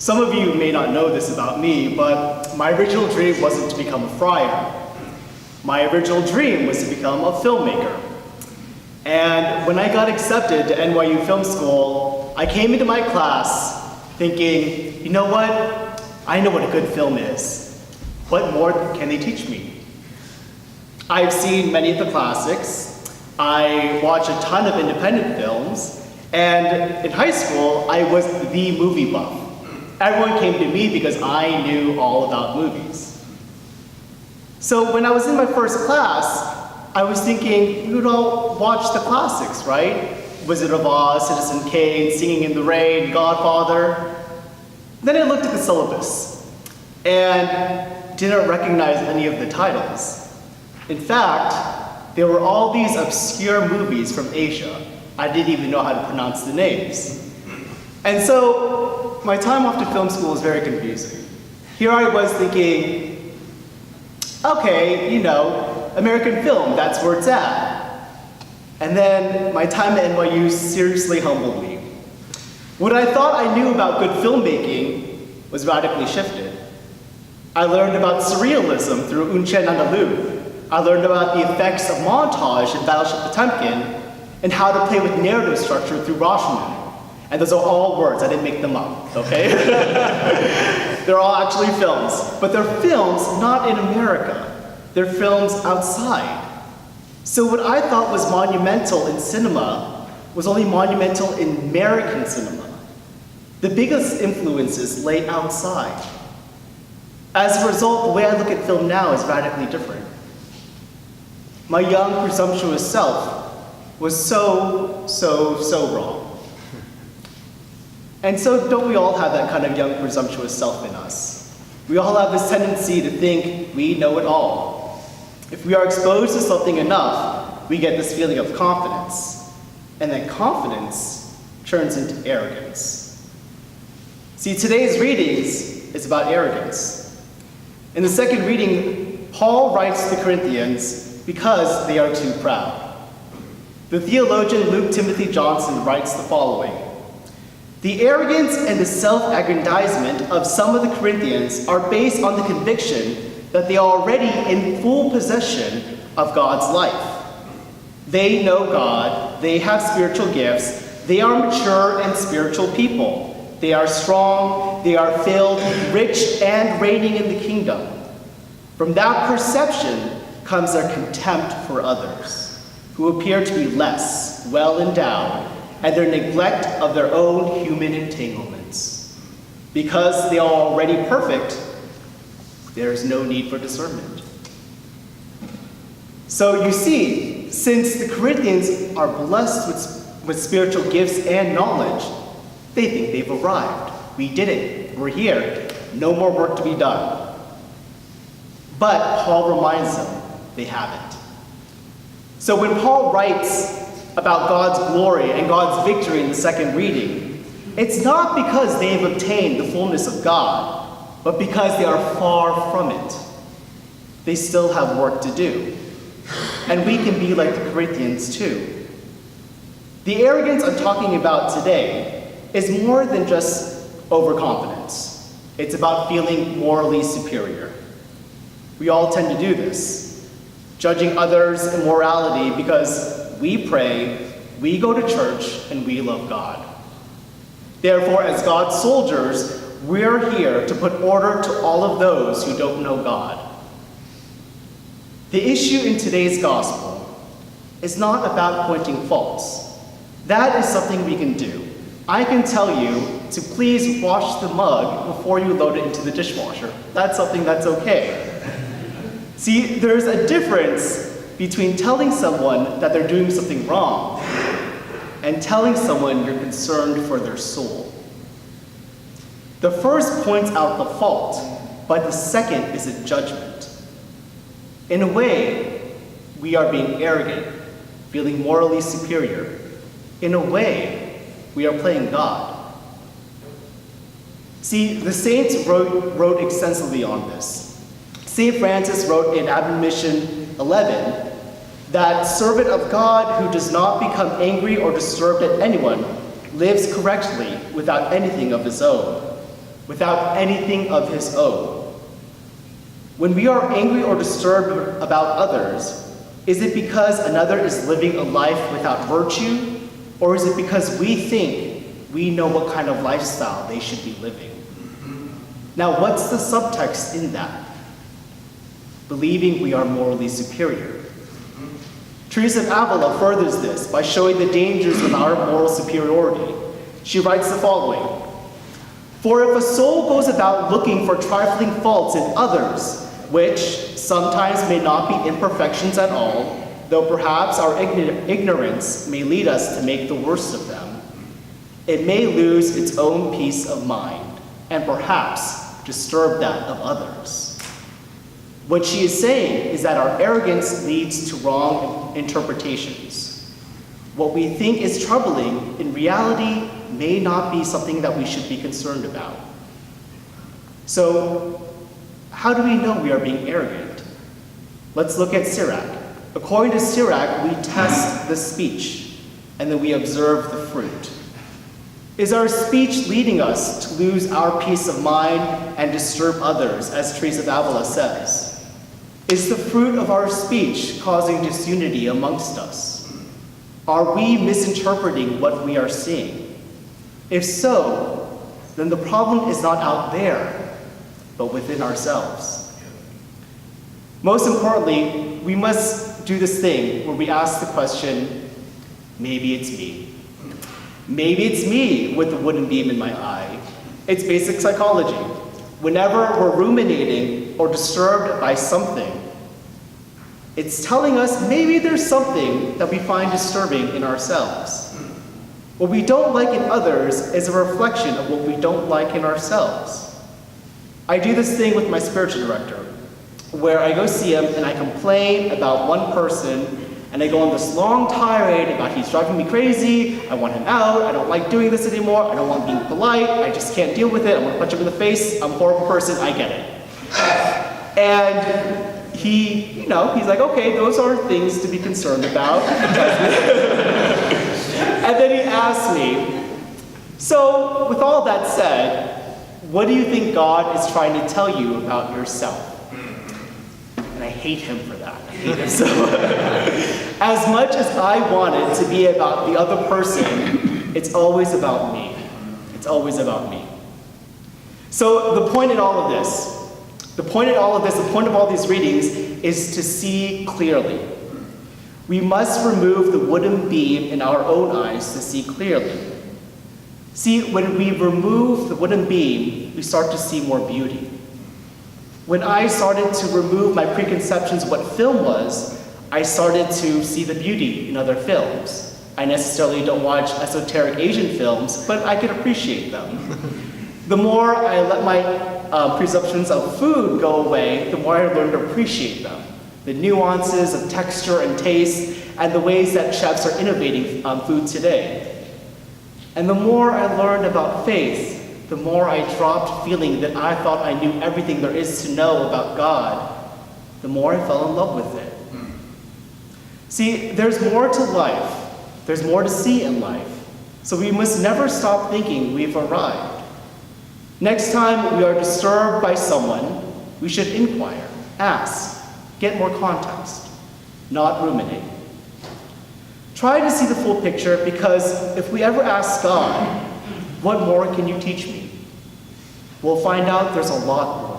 Some of you may not know this about me, but my original dream wasn't to become a friar. My original dream was to become a filmmaker. And when I got accepted to NYU Film School, I came into my class thinking, you know what? I know what a good film is. What more can they teach me? I've seen many of the classics. I watch a ton of independent films. And in high school, I was the movie buff. Everyone came to me because I knew all about movies. So when I was in my first class, I was thinking, we would all watch the classics, right? Wizard of Oz, Citizen Kane, Singing in the Rain, Godfather. Then I looked at the syllabus and didn't recognize any of the titles. In fact, there were all these obscure movies from Asia. I didn't even know how to pronounce the names. And so my time off to film school was very confusing. Here I was thinking, okay, you know, American film, that's where it's at. And then my time at NYU seriously humbled me. What I thought I knew about good filmmaking was radically shifted. I learned about surrealism through Un Chien Andalou. I learned about the effects of montage in Battleship Potemkin and how to play with narrative structure through Rashomon. And those are all words, I didn't make them up, okay? They're all actually films, but they're films not in America. They're films outside. So what I thought was monumental in cinema was only monumental in American cinema. The biggest influences lay outside. As a result, the way I look at film now is radically different. My young, presumptuous self was so wrong. And so don't we all have that kind of young, presumptuous self in us? We all have this tendency to think we know it all. If we are exposed to something enough, we get this feeling of confidence. And then confidence turns into arrogance. See, today's readings is about arrogance. In the second reading, Paul writes to the Corinthians because they are too proud. The theologian Luke Timothy Johnson writes the following: "The arrogance and the self-aggrandizement of some of the Corinthians are based on the conviction that they are already in full possession of God's life. They know God, they have spiritual gifts, they are mature and spiritual people. They are strong, they are filled, rich, and reigning in the kingdom. From that perception comes their contempt for others, who appear to be less well endowed, and their neglect of their own human entanglements. Because they are already perfect, there is no need for discernment." So you see, since the Corinthians are blessed with spiritual gifts and knowledge, they think they've arrived. We did it. We're here. No more work to be done. But Paul reminds them they haven't. So when Paul writes about God's glory and God's victory in the second reading, it's not because they have obtained the fullness of God, but because they are far from it. They still have work to do. And we can be like the Corinthians too. The arrogance I'm talking about today is more than just overconfidence. It's about feeling morally superior. We all tend to do this, judging others' immorality because we pray, we go to church, and we love God. Therefore, as God's soldiers, we're here to put order to all of those who don't know God. The issue in today's gospel is not about pointing faults. That is something we can do. I can tell you to please wash the mug before you load it into the dishwasher. That's something that's okay. See, there's a difference between telling someone that they're doing something wrong and telling someone you're concerned for their soul. The first points out the fault, but the second is a judgment. In a way, we are being arrogant, feeling morally superior. In a way, we are playing God. See, the saints wrote extensively on this. St. Francis wrote in Admonition 11 that servant of God who does not become angry or disturbed at anyone lives correctly without anything of his own. without anything of his own. When we are angry or disturbed about others, is it because another is living a life without virtue, or is it because we think we know what kind of lifestyle they should be living? Now, what's the subtext in that? Believing we are morally superior. Teresa of Avila furthers this by showing the dangers of our moral superiority. She writes the following: "For if a soul goes about looking for trifling faults in others, which sometimes may not be imperfections at all, though perhaps our ignorance may lead us to make the worst of them, it may lose its own peace of mind, and perhaps disturb that of others." What she is saying is that our arrogance leads to wrong interpretations. What we think is troubling, in reality, may not be something that we should be concerned about. So, how do we know we are being arrogant? Let's look at Sirach. According to Sirach, we test the speech, and then we observe the fruit. Is our speech leading us to lose our peace of mind and disturb others, as Teresa of Avila says? Is the fruit of our speech causing disunity amongst us? Are we misinterpreting what we are seeing? If so, then the problem is not out there, but within ourselves. Most importantly, we must do this thing where we ask the question, maybe it's me. Maybe it's me with the wooden beam in my eye. It's basic psychology. Whenever we're ruminating or disturbed by something, it's telling us maybe there's something that we find disturbing in ourselves. What we don't like in others is a reflection of what we don't like in ourselves. I do this thing with my spiritual director, where I go see him and I complain about one person, and I go on this long tirade about he's driving me crazy, I want him out, I don't like doing this anymore, I don't want being polite, I just can't deal with it, I want to punch him in the face, I'm a horrible person, I get it. And he's like, okay, those are things to be concerned about. And then he asks me, so with all that said, what do you think God is trying to tell you about yourself? And I hate him for that. I hate him so. As much as I want it to be about the other person, it's always about me. It's always about me. So the point of all of these readings is to see clearly. We must remove the wooden beam in our own eyes to see clearly. See, when we remove the wooden beam, we start to see more beauty. When I started to remove my preconceptions of what film was, I started to see the beauty in other films. I necessarily don't watch esoteric Asian films, but I can appreciate them. The more I let my presumptions of food go away, the more I learn to appreciate them. The nuances of texture and taste, and the ways that chefs are innovating food today. And the more I learned about faith, the more I dropped feeling that I thought I knew everything there is to know about God, the more I fell in love with it. See, there's more to life. There's more to see in life. So we must never stop thinking we've arrived. Next time we are disturbed by someone, we should inquire, ask, get more context, not ruminate. Try to see the full picture, because if we ever ask God, what more can you teach me? We'll find out there's a lot more.